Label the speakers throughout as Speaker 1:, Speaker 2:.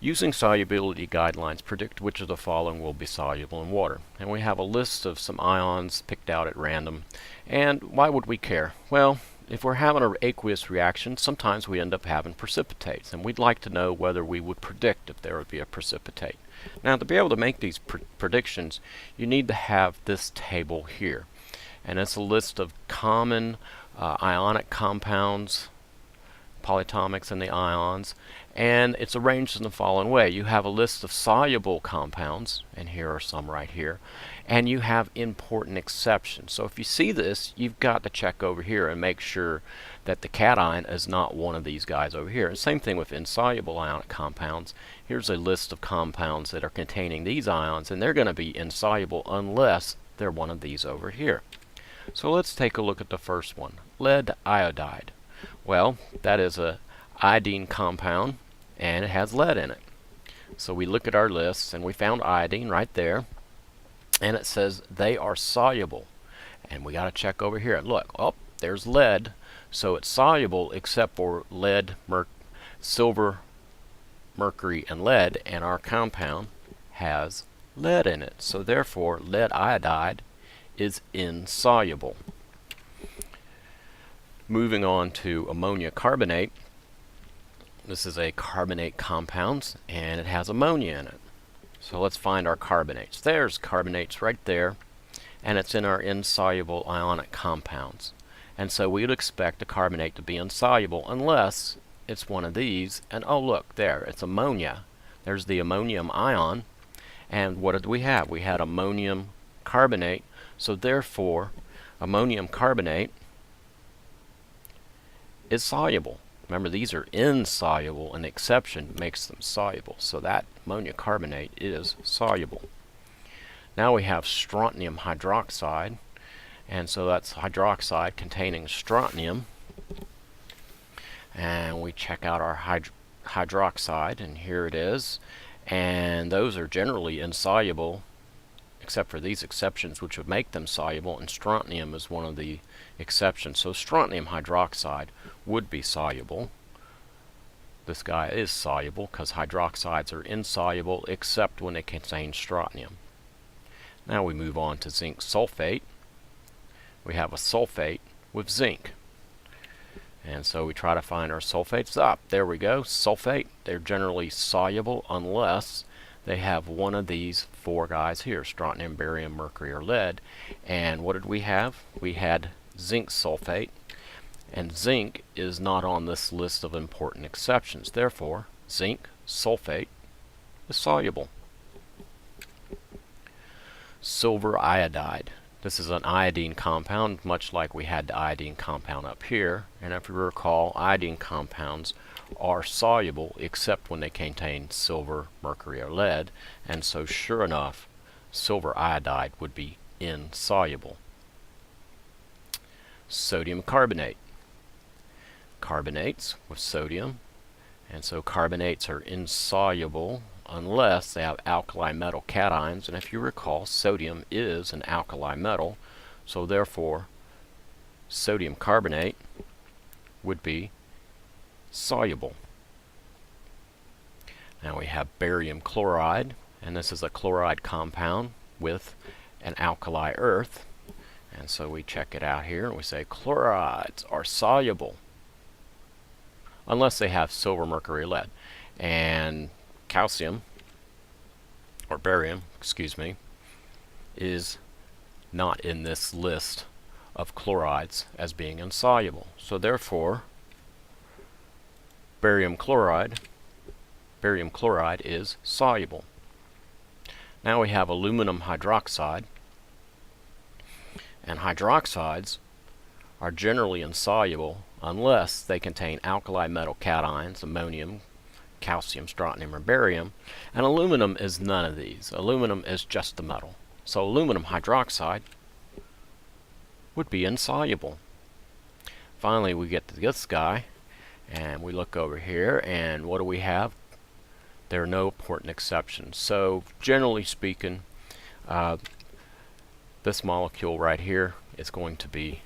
Speaker 1: Using solubility guidelines, predict which of the following will be soluble in water. And we have a list of some ions picked out at random. And why would we care? Well, if we're having an aqueous reaction, sometimes we end up having precipitates, and we'd like to know whether we would predict if there would be a precipitate. Now, to be able to make these predictions, you need to have this table here. And it's a list of common ionic compounds, polyatomics in the ions, and it's arranged in the following way. You have a list of soluble compounds, and here are some right here, and you have important exceptions. So if you see this, you've got to check over here and make sure that the cation is not one of these guys over here. And same thing with insoluble ionic compounds. Here's a list of compounds that are containing these ions, and they're going to be insoluble unless they're one of these over here. So let's take a look at the first one, lead iodide. Well, that is a iodine compound, and it has lead in it. So we look at our lists, and we found iodine right there, and it says they are soluble. And we got to check over here and look. Oh, there's lead, so it's soluble except for lead, silver, mercury, and lead, and our compound has lead in it. So therefore, lead iodide is insoluble. Moving on to ammonia carbonate. This is a carbonate compound, and it has ammonia in it. So let's find our carbonates. There's carbonates right there, and it's in our insoluble ionic compounds. And so we would expect a carbonate to be insoluble unless it's one of these. And oh, look, there, it's ammonia. There's the ammonium ion. And what did we have? We had ammonium carbonate. So therefore, ammonium carbonate is soluble. Remember, these are insoluble, and the exception makes them soluble. So that ammonia carbonate is soluble. Now we have strontium hydroxide, and so that's hydroxide containing strontium. And we check out our hydroxide, and here it is. And those are generally insoluble, except for these exceptions which would make them soluble, and strontium is one of the exceptions. So strontium hydroxide would be soluble. This guy is soluble because hydroxides are insoluble except when they contain strontium. Now we move on to zinc sulfate. We have a sulfate with zinc. And so we try to find our sulfates. There we go, sulfate. They're generally soluble unless they have one of these four guys here, strontium, barium, mercury, or lead. And what did we have? We had zinc sulfate, and zinc is not on this list of important exceptions. Therefore, zinc sulfate is soluble. Silver iodide. This is an iodine compound, much like we had the iodine compound up here. And if you recall, iodine compounds are soluble except when they contain silver, mercury, or lead. And so sure enough, silver iodide would be insoluble. Sodium carbonate. Carbonates with sodium. And so carbonates are insoluble unless they have alkali metal cations, and if you recall, sodium is an alkali metal, so therefore sodium carbonate would be soluble. Now we have barium chloride, and this is a chloride compound with an alkali earth, and so we check it out here and we say chlorides are soluble unless they have silver, mercury, lead. And calcium, or barium, excuse me, is not in this list of chlorides as being insoluble. So therefore, barium chloride is soluble. Now we have aluminum hydroxide, and hydroxides are generally insoluble unless they contain alkali metal cations, ammonium, calcium, strontium, or barium, and aluminum is none of these. Aluminum is just the metal. So aluminum hydroxide would be insoluble. Finally, we get to this guy, and we look over here, and what do we have? There are no important exceptions. So generally speaking, this molecule right here is going to be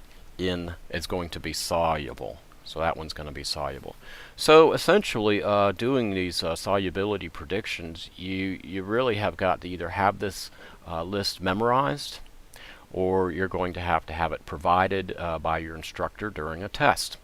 Speaker 1: soluble. So that one's going to be soluble. So essentially, doing these solubility predictions, you really have got to either have this list memorized, or you're going to have it provided by your instructor during a test.